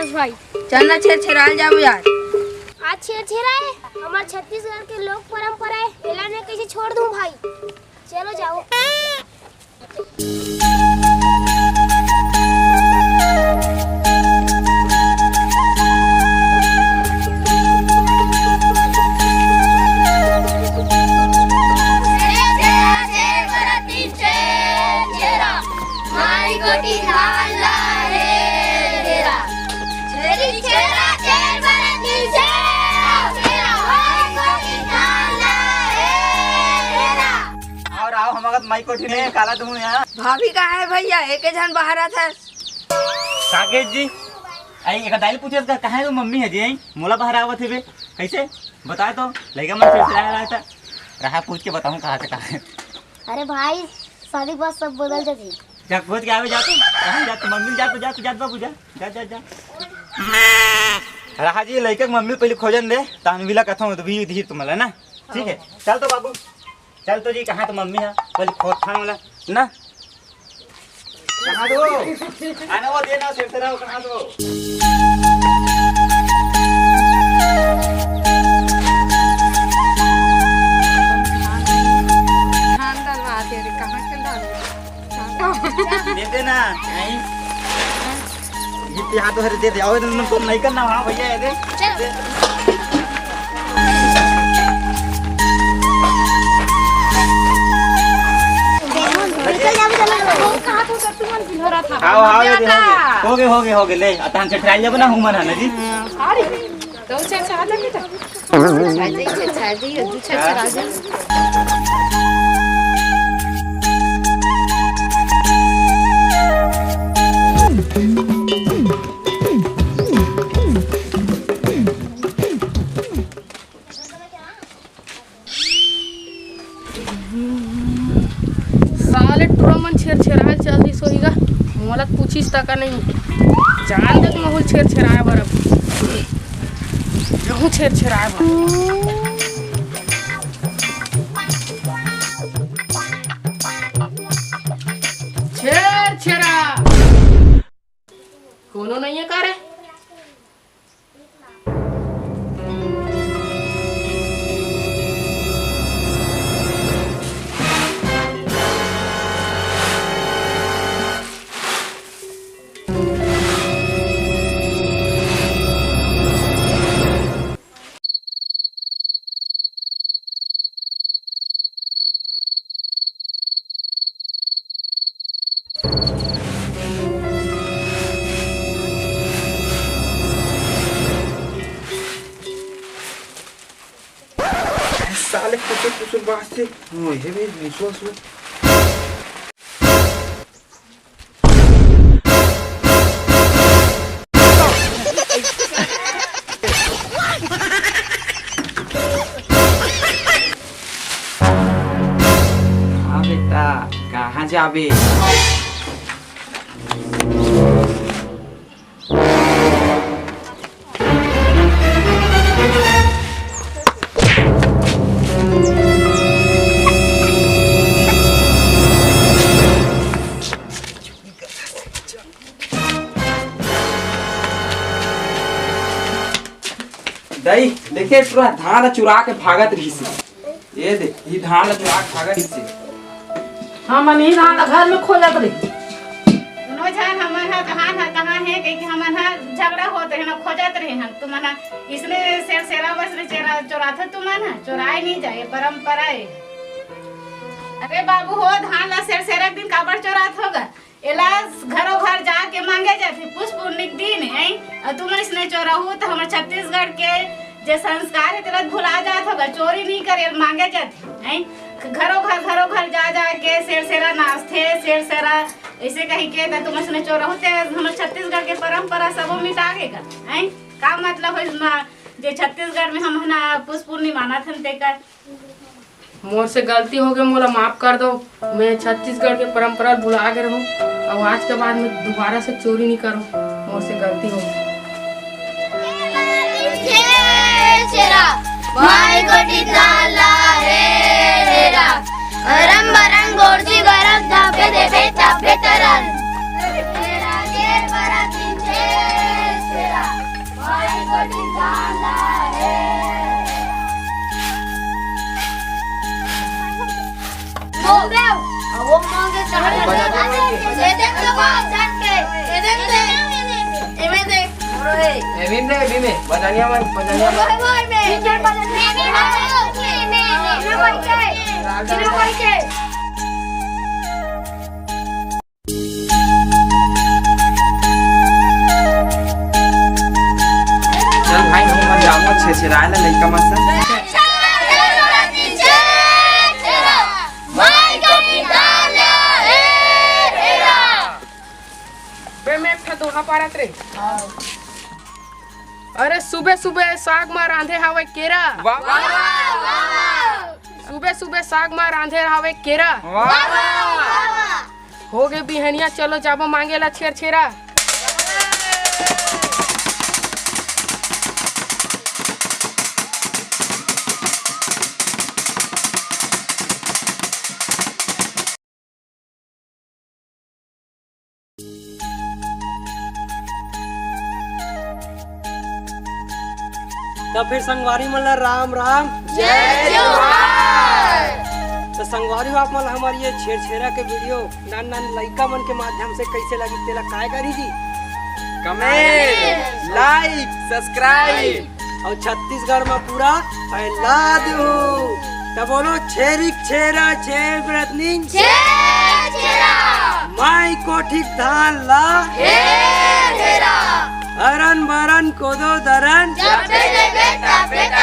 बस भाई। चल ना छेड़छेड़ाल जाओ यार। आज छेड़छेड़ा है हमारे छत्तीसगढ़ के लोक परंपरा है, एला ने कैसे छोड़ दूं भाई। चलो जाओ। माई कोठी ने काला तुम यहाँ भाभी कहाँ है भैया? एक जन बाहर था। काकेश जी आई एक दाइल पूछे कहाँ है? तो मम्मी है जी आई मोला बाहर आवत है बे कैसे बताए तो लड़का मन से रहा था रहा पूछ के बताऊं कहाँ से कहाँ है। अरे भाई शादी के बाद सब बदल जाती। जा खोज के आवे जाते कहाँ जाते मम्मी जा बाबू जा जा जा जा रहा जी लड़के मम्मी पहले खोजन दे तानविला कथा तो भी धीर तुम्हारा ना ठीक है। चल तो बाबू चल तो जी कहाँ तो मम्मी है पहले खोज खान वाला ना कहाँ दो आना वो देना सिर से रहो कहाँ दो। दे देना ये यहाँ तो हरे दे दे आओ तो नहीं करना हाँ भैया दे हो गए ले अतान से ट्राई जब ना हूं मना जी अरे दो चार से आ जा बेटा। शादी दो चार से आ जा। साले टूरमन छेड़छेड़ा चल दी सोहीगा मोला पूछिस तक नहीं जान तक महल छेड़छेड़ाए बर रहूं छेड़छेड़ाए बर छेड़छेड़ा कोनो नहीं है करे साले कुछ बात से हो ये भी विश्वास हो हाँ बेटा कहाँ जाबे दई देखे पूरा धान चुरा के भागत रही से ये देख ये धान चुरा के भागत रही से हाँ मन ही धान घर में खो जात रही नो जान हमन हा कहाँ है कि हमन हा झगड़ा होत है ना खोजत रहे हम तुमन हा इसने सेरा बस रे चेरा चोराथा तुमन हा चोराए नहीं जाए परंपरा है। अरे बाबू हो धान ला सेरा दिन काबर चोरात होगा एला घरों घर जाके मांगे जाते पुष्प पुण्य दिन है और तुम इसने चोराहू तो हमारे छत्तीसगढ़ के जो संस्कार है तेरा भुला जात होगा चोरी नहीं करे मांगे जाते हैं घरों घर जा के सेरा नाचते सेरा ऐसे कहीं के तो तुम इसने चोराहू ते हमारे छत्तीसगढ़ के परंपरा सब मिटाएगा हैं का मतलब है जे छत्तीसगढ़ में हम ना पुष्प पुण्य माना थे तेकर मोर से गलती हो गई मोला माफ कर दो। मैं छत्तीसगढ़ के परंपरा भुला के रहूं और आज के बाद मैं दोबारा से चोरी नहीं करूं। मोर से गलती हो गई। तेरा वो मांगे दे दे तो बात जान के दे दे एमे दे एविन दे एविन में बजानिया में भाई में ये भाई के चल भाई हम जाओ छेछराए ला लइका मत मैं एक दोहा पारत रे। अरे सुबह सुबह साग में रांधे हावे केरा, सुबह सुबह साग में रांधे हावे केरा, हो गए बिहनिया चलो जाबो मांगेला छेरछेरा। तो फिर संगवारी मन ला राम राम जय जोहार। तो संगवारी आप मन हमारी ये छेरछेरा के वीडियो नान नान लइका मन के माध्यम से कैसे लगी तेला काय करी जी कमेंट लाइक सब्सक्राइब और छत्तीसगढ़ में पूरा फैला दो। तो बोलो छेरिक छेरा छेर ब्रतनिंग माई कोठिक धान ला हरन बरन कोदो दरन बेटा